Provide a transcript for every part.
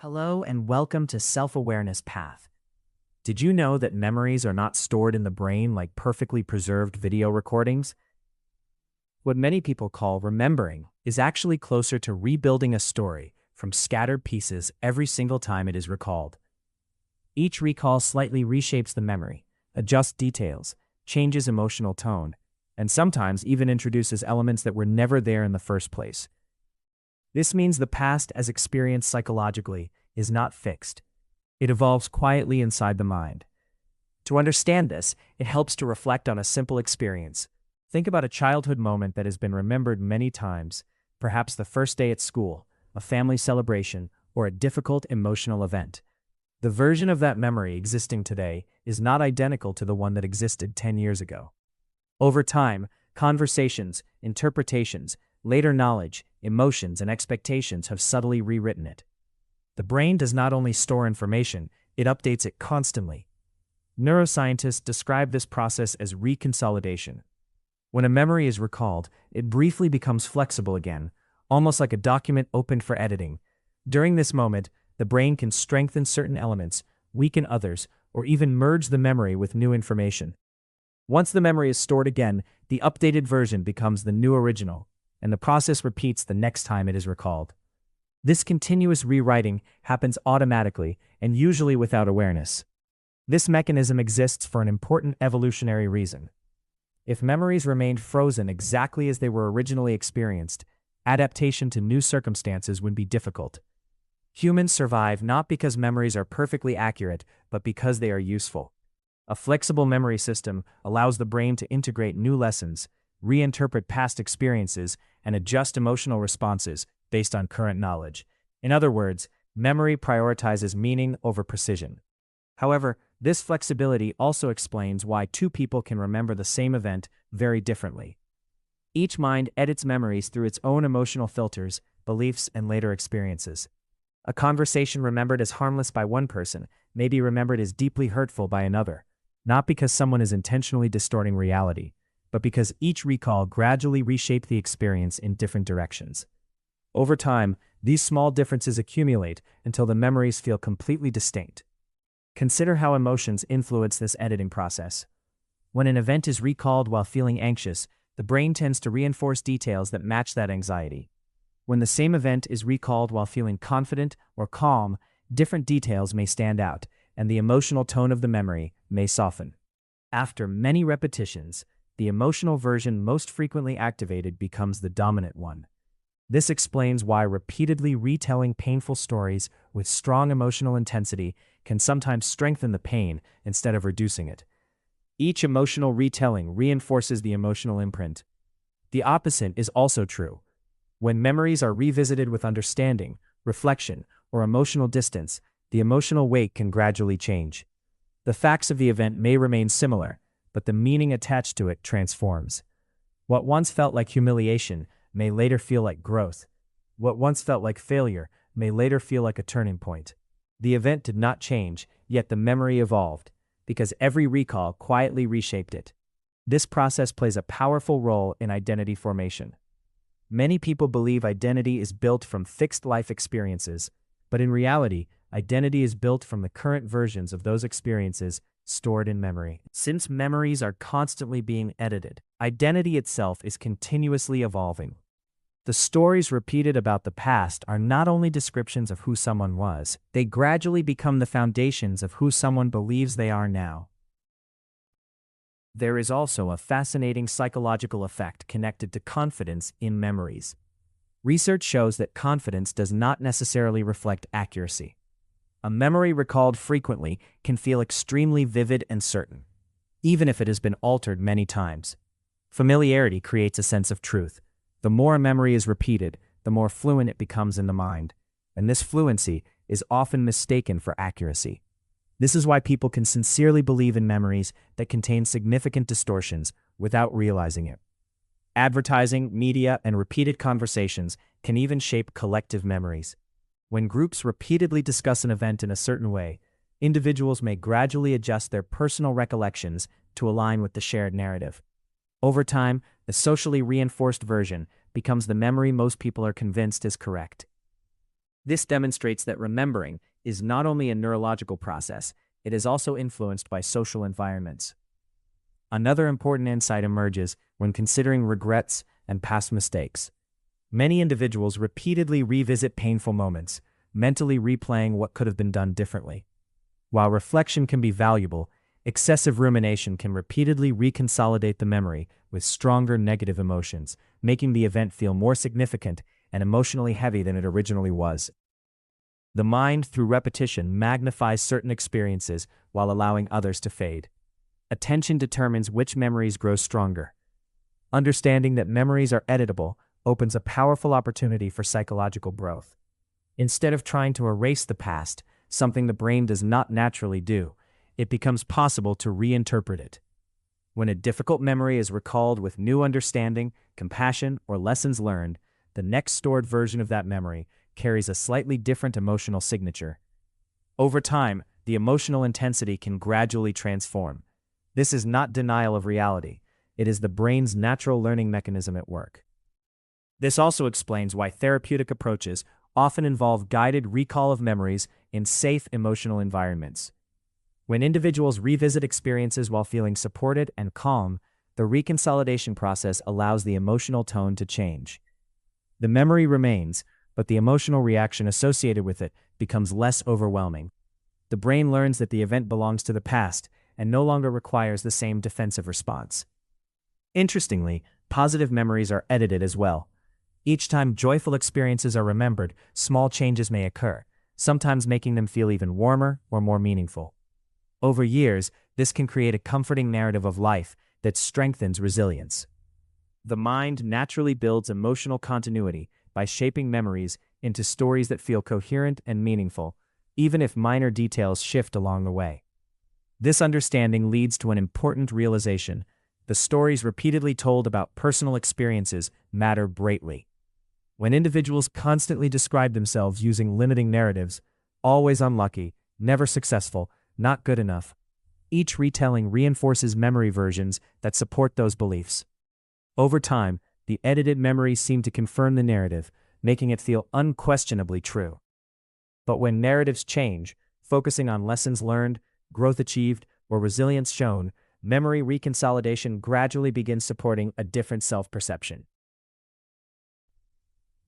Hello and welcome to Self-Awareness Path. Did you know that memories are not stored in the brain like perfectly preserved video recordings? What many people call remembering is actually closer to rebuilding a story from scattered pieces every single time it is recalled. Each recall slightly reshapes the memory, adjusts details, changes emotional tone, and sometimes even introduces elements that were never there in the first place. This means the past as experienced psychologically is not fixed. It evolves quietly inside the mind. To understand this, it helps to reflect on a simple experience. Think about a childhood moment that has been remembered many times, perhaps the first day at school, a family celebration, or a difficult emotional event. The version of that memory existing today is not identical to the one that existed 10 years ago. Over time, conversations, interpretations, later knowledge, emotions, and expectations have subtly rewritten it. The brain does not only store information, it updates it constantly. Neuroscientists describe this process as reconsolidation. When a memory is recalled, it briefly becomes flexible again, almost like a document opened for editing. During this moment, the brain can strengthen certain elements, weaken others, or even merge the memory with new information. Once the memory is stored again, the updated version becomes the new original, and the process repeats the next time it is recalled. This continuous rewriting happens automatically and usually without awareness. This mechanism exists for an important evolutionary reason. If memories remained frozen exactly as they were originally experienced, adaptation to new circumstances would be difficult. Humans survive not because memories are perfectly accurate, but because they are useful. A flexible memory system allows the brain to integrate new lessons, reinterpret past experiences, and adjust emotional responses based on current knowledge. In other words, memory prioritizes meaning over precision. However, this flexibility also explains why two people can remember the same event very differently. Each mind edits memories through its own emotional filters, beliefs, and later experiences. A conversation remembered as harmless by one person may be remembered as deeply hurtful by another, not because someone is intentionally distorting reality, but because each recall gradually reshaped the experience in different directions. Over time, these small differences accumulate until the memories feel completely distinct. Consider how emotions influence this editing process. When an event is recalled while feeling anxious, the brain tends to reinforce details that match that anxiety. When the same event is recalled while feeling confident or calm, different details may stand out, and the emotional tone of the memory may soften. After many repetitions, the emotional version most frequently activated becomes the dominant one. This explains why repeatedly retelling painful stories with strong emotional intensity can sometimes strengthen the pain instead of reducing it. Each emotional retelling reinforces the emotional imprint. The opposite is also true. When memories are revisited with understanding, reflection, or emotional distance, the emotional weight can gradually change. The facts of the event may remain similar, but the meaning attached to it transforms. What once felt like humiliation may later feel like growth. What once felt like failure may later feel like a turning point. The event did not change, yet the memory evolved, because every recall quietly reshaped it. This process plays a powerful role in identity formation. Many people believe identity is built from fixed life experiences, but in reality, identity is built from the current versions of those experiences stored in memory. Since memories are constantly being edited, identity itself is continuously evolving. The stories repeated about the past are not only descriptions of who someone was, they gradually become the foundations of who someone believes they are now. There is also a fascinating psychological effect connected to confidence in memories. Research shows that confidence does not necessarily reflect accuracy. A memory recalled frequently can feel extremely vivid and certain, even if it has been altered many times. Familiarity creates a sense of truth. The more a memory is repeated, the more fluent it becomes in the mind, and this fluency is often mistaken for accuracy. This is why people can sincerely believe in memories that contain significant distortions without realizing it. Advertising, media, and repeated conversations can even shape collective memories. When groups repeatedly discuss an event in a certain way, individuals may gradually adjust their personal recollections to align with the shared narrative. Over time, the socially reinforced version becomes the memory most people are convinced is correct. This demonstrates that remembering is not only a neurological process, it is also influenced by social environments. Another important insight emerges when considering regrets and past mistakes. Many individuals repeatedly revisit painful moments, mentally replaying what could have been done differently. While reflection can be valuable, excessive rumination can repeatedly reconsolidate the memory with stronger negative emotions, making the event feel more significant and emotionally heavy than it originally was. The mind, through repetition, magnifies certain experiences while allowing others to fade. Attention determines which memories grow stronger. Understanding that memories are editable opens a powerful opportunity for psychological growth. Instead of trying to erase the past, something the brain does not naturally do, it becomes possible to reinterpret it. When a difficult memory is recalled with new understanding, compassion, or lessons learned, the next stored version of that memory carries a slightly different emotional signature. Over time, the emotional intensity can gradually transform. This is not denial of reality. It is the brain's natural learning mechanism at work. This also explains why therapeutic approaches often involve guided recall of memories in safe emotional environments. When individuals revisit experiences while feeling supported and calm, the reconsolidation process allows the emotional tone to change. The memory remains, but the emotional reaction associated with it becomes less overwhelming. The brain learns that the event belongs to the past and no longer requires the same defensive response. Interestingly, positive memories are edited as well. Each time joyful experiences are remembered, small changes may occur, sometimes making them feel even warmer or more meaningful. Over years, this can create a comforting narrative of life that strengthens resilience. The mind naturally builds emotional continuity by shaping memories into stories that feel coherent and meaningful, even if minor details shift along the way. This understanding leads to an important realization: the stories repeatedly told about personal experiences matter greatly. When individuals constantly describe themselves using limiting narratives, always unlucky, never successful, not good enough, each retelling reinforces memory versions that support those beliefs. Over time, the edited memories seem to confirm the narrative, making it feel unquestionably true. But when narratives change, focusing on lessons learned, growth achieved, or resilience shown, memory reconsolidation gradually begins supporting a different self-perception.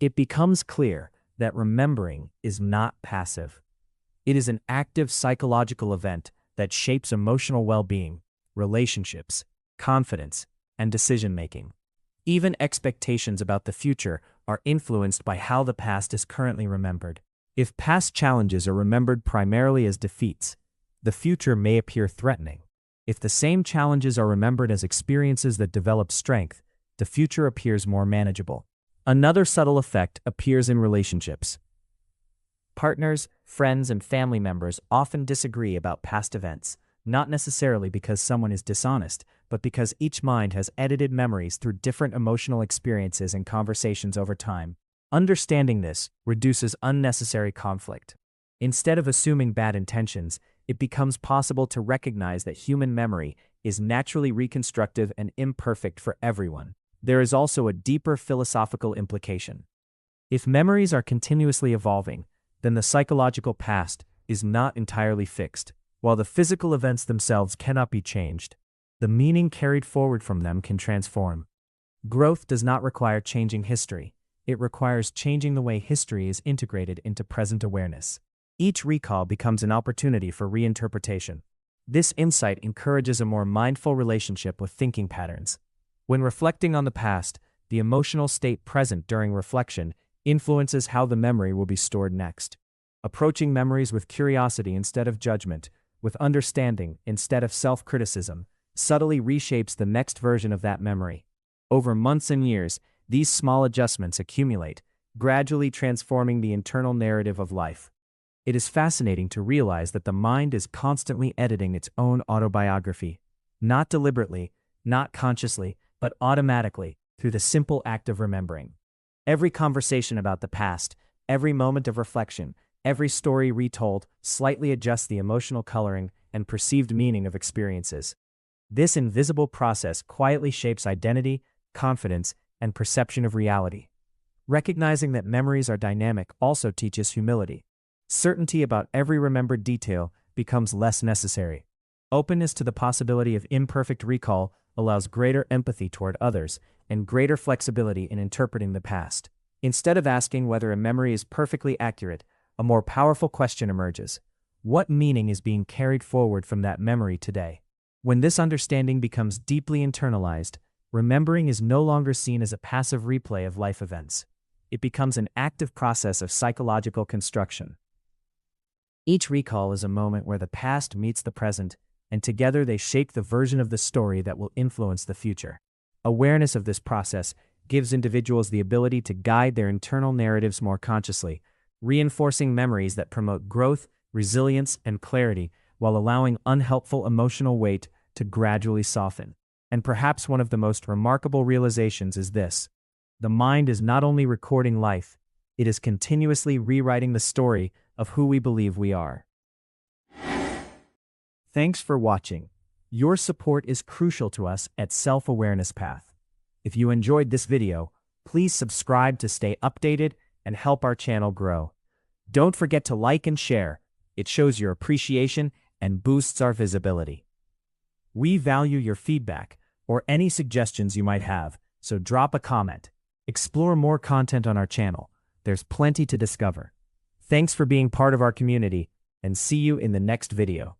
It becomes clear that remembering is not passive. It is an active psychological event that shapes emotional well-being, relationships, confidence, and decision-making. Even expectations about the future are influenced by how the past is currently remembered. If past challenges are remembered primarily as defeats, the future may appear threatening. If the same challenges are remembered as experiences that develop strength, the future appears more manageable. Another subtle effect appears in relationships. Partners, friends, and family members often disagree about past events, not necessarily because someone is dishonest, but because each mind has edited memories through different emotional experiences and conversations over time. Understanding this reduces unnecessary conflict. Instead of assuming bad intentions, it becomes possible to recognize that human memory is naturally reconstructive and imperfect for everyone. There is also a deeper philosophical implication. If memories are continuously evolving, then the psychological past is not entirely fixed. While the physical events themselves cannot be changed, the meaning carried forward from them can transform. Growth does not require changing history. It requires changing the way history is integrated into present awareness. Each recall becomes an opportunity for reinterpretation. This insight encourages a more mindful relationship with thinking patterns. When reflecting on the past, the emotional state present during reflection influences how the memory will be stored next. Approaching memories with curiosity instead of judgment, with understanding instead of self-criticism, subtly reshapes the next version of that memory. Over months and years, these small adjustments accumulate, gradually transforming the internal narrative of life. It is fascinating to realize that the mind is constantly editing its own autobiography, not deliberately, not consciously, but automatically, through the simple act of remembering. Every conversation about the past, every moment of reflection, every story retold slightly adjusts the emotional coloring and perceived meaning of experiences. This invisible process quietly shapes identity, confidence, and perception of reality. Recognizing that memories are dynamic also teaches humility. Certainty about every remembered detail becomes less necessary. Openness to the possibility of imperfect recall allows greater empathy toward others and greater flexibility in interpreting the past. Instead of asking whether a memory is perfectly accurate, a more powerful question emerges. What meaning is being carried forward from that memory today? When this understanding becomes deeply internalized, remembering is no longer seen as a passive replay of life events. It becomes an active process of psychological construction. Each recall is a moment where the past meets the present, and together they shape the version of the story that will influence the future. Awareness of this process gives individuals the ability to guide their internal narratives more consciously, reinforcing memories that promote growth, resilience, and clarity, while allowing unhelpful emotional weight to gradually soften. And perhaps one of the most remarkable realizations is this: the mind is not only recording life, it is continuously rewriting the story of who we believe we are. Thanks for watching. Your support is crucial to us at Self-Awareness Path. If you enjoyed this video, please subscribe to stay updated and help our channel grow. Don't forget to like and share. It shows your appreciation and boosts our visibility. We value your feedback or any suggestions you might have, so drop a comment. Explore more content on our channel. There's plenty to discover. Thanks for being part of our community, and see you in the next video.